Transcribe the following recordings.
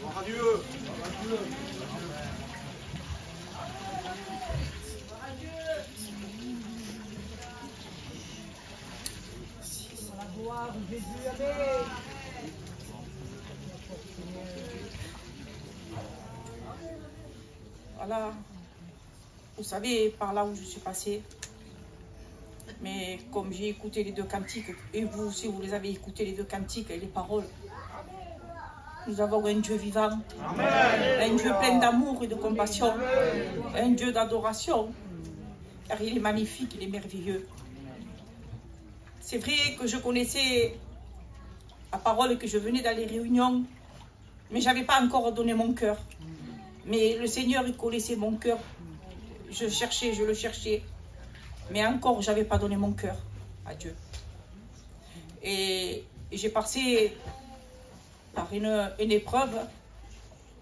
Gloire à Dieu. La gloire de Jésus, amen. Voilà, vous savez par là où je suis passée, mais comme j'ai écouté les deux cantiques, et vous aussi vous les avez écoutés les deux cantiques et les paroles, nous avons un Dieu vivant, un Dieu plein d'amour et de compassion, un Dieu d'adoration, car il est magnifique, il est merveilleux. C'est vrai que je connaissais la parole, que je venais dans les réunions, mais je n'avais pas encore donné mon cœur. Mais le Seigneur, il connaissait mon cœur. Je le cherchais. Mais encore, je n'avais pas donné mon cœur à Dieu. Et j'ai passé par une épreuve.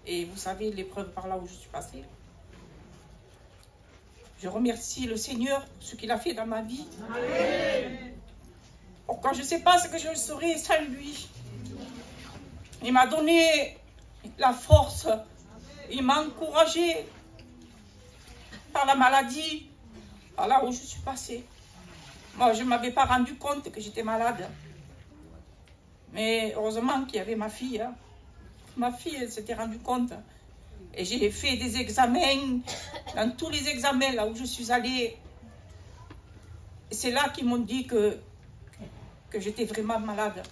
Et vous savez, l'épreuve par là où je suis passée. Je remercie le Seigneur pour ce qu'il a fait dans ma vie. Pourquoi je ne sais pas ce que je serais sans lui. Il m'a donné la force. Il m'a encouragé par la maladie, par là où je suis passée. Moi, je ne m'avais pas rendu compte que j'étais malade. Mais heureusement qu'il y avait ma fille. Hein. Ma fille, elle s'était rendue compte. Et j'ai fait des examens. Dans tous les examens, là où je suis allée, c'est là qu'ils m'ont dit que j'étais vraiment malade.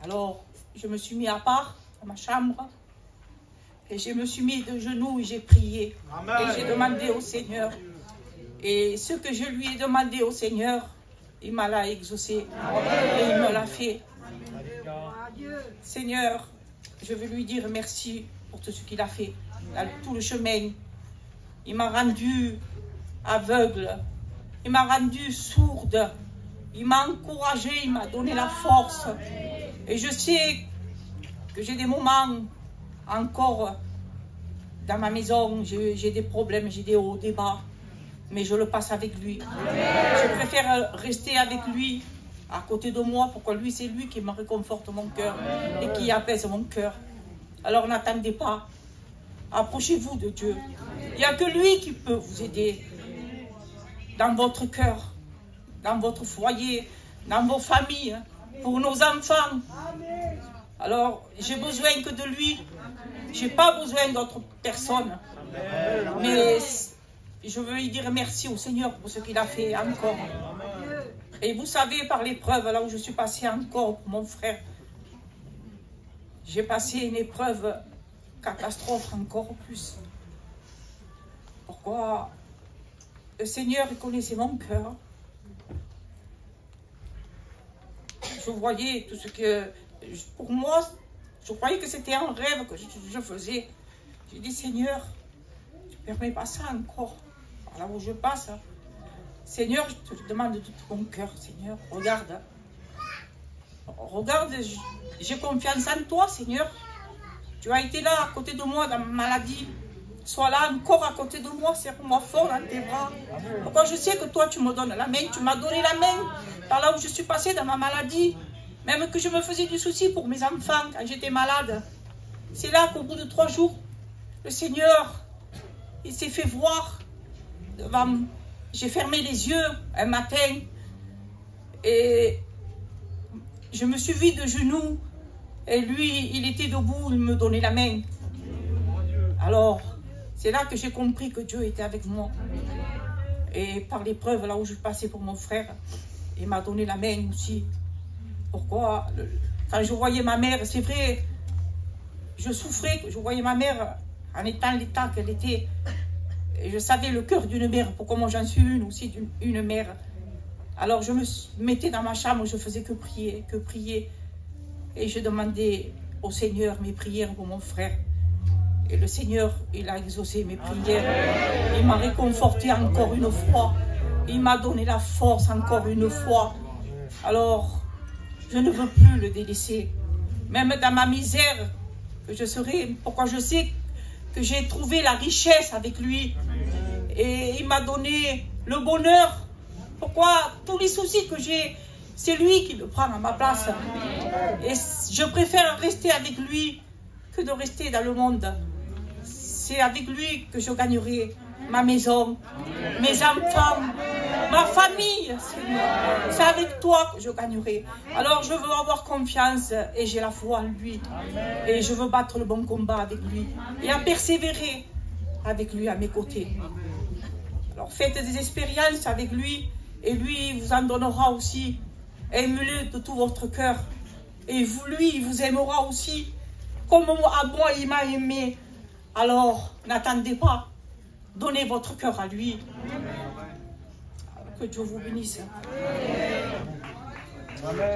Alors, je me suis mis à part, dans ma chambre. Et je me suis mis de genoux et j'ai prié. Amen. Et j'ai demandé au Seigneur. Et ce que je lui ai demandé au Seigneur, il m'a l'a exaucé. Amen. Et il me l'a fait. Amen. Seigneur, je veux lui dire merci pour tout ce qu'il a fait. Dans tout le chemin. Il m'a rendu aveugle. Il m'a rendu sourde. Il m'a encouragé. Il m'a donné la force. Et je sais que j'ai des moments encore dans ma maison, j'ai des problèmes, j'ai des hauts, des bas, mais je le passe avec lui. Je préfère rester avec lui, à côté de moi, pourquoi lui, c'est lui qui me réconforte mon cœur et qui apaise mon cœur. Alors n'attendez pas, approchez-vous de Dieu. Il n'y a que lui qui peut vous aider dans votre cœur, dans votre foyer, dans vos familles, pour nos enfants. Alors, j'ai besoin que de lui. Je n'ai pas besoin d'autres personnes. Mais je veux lui dire merci au Seigneur pour ce qu'il a fait encore. Et vous savez, par l'épreuve, là où je suis passée encore pour mon frère, j'ai passé une épreuve catastrophe encore plus. Pourquoi? Le Seigneur connaissait mon cœur. Je voyais tout ce que... Pour moi, je croyais que c'était un rêve que je faisais. J'ai dit, Seigneur, tu ne permets pas ça encore. Par là où je passe. Seigneur, je te demande de tout mon cœur, Seigneur. Regarde. Regarde, j'ai confiance en toi, Seigneur. Tu as été là à côté de moi dans ma maladie. Sois là encore à côté de moi, serre-moi fort dans tes bras. Pourquoi je sais que toi, tu me donnes la main. Tu m'as donné la main par là où je suis passée dans ma maladie. Même que je me faisais du souci pour mes enfants quand j'étais malade. C'est là qu'au bout de 3 jours, le Seigneur, il s'est fait voir devant. J'ai fermé les yeux un matin et je me suis vue de genoux et lui, il était debout, il me donnait la main. Alors, c'est là que j'ai compris que Dieu était avec moi. Et par l'épreuve, là où je passais pour mon frère, il m'a donné la main aussi. Pourquoi? Quand je voyais ma mère, c'est vrai, je souffrais, je voyais ma mère en étant l'état qu'elle était. Et je savais le cœur d'une mère, pourquoi moi j'en suis une aussi, une mère. Alors je me mettais dans ma chambre, je faisais que prier, que prier. Et je demandais au Seigneur mes prières pour mon frère. Et le Seigneur, il a exaucé mes prières. Il m'a réconforté encore une fois. Il m'a donné la force encore une fois. Alors, je ne veux plus le délaisser. Même dans ma misère, que je serai, pourquoi je sais que j'ai trouvé la richesse avec lui. Et il m'a donné le bonheur. Pourquoi tous les soucis que j'ai, c'est lui qui le prend à ma place. Et je préfère rester avec lui que de rester dans le monde. C'est avec lui que je gagnerai ma maison, mes enfants, ma famille, Seigneur. C'est avec toi que je gagnerai. Alors je veux avoir confiance et j'ai la foi en lui. Et je veux battre le bon combat avec lui et à persévérer avec lui à mes côtés. Alors faites des expériences avec lui et lui vous en donnera aussi. Aimez-le de tout votre cœur. Et vous, lui, il vous aimera aussi. Comme à moi, il m'a aimé. Alors, n'attendez pas. Donnez votre cœur à lui. Que Dieu vous bénisse. Amen.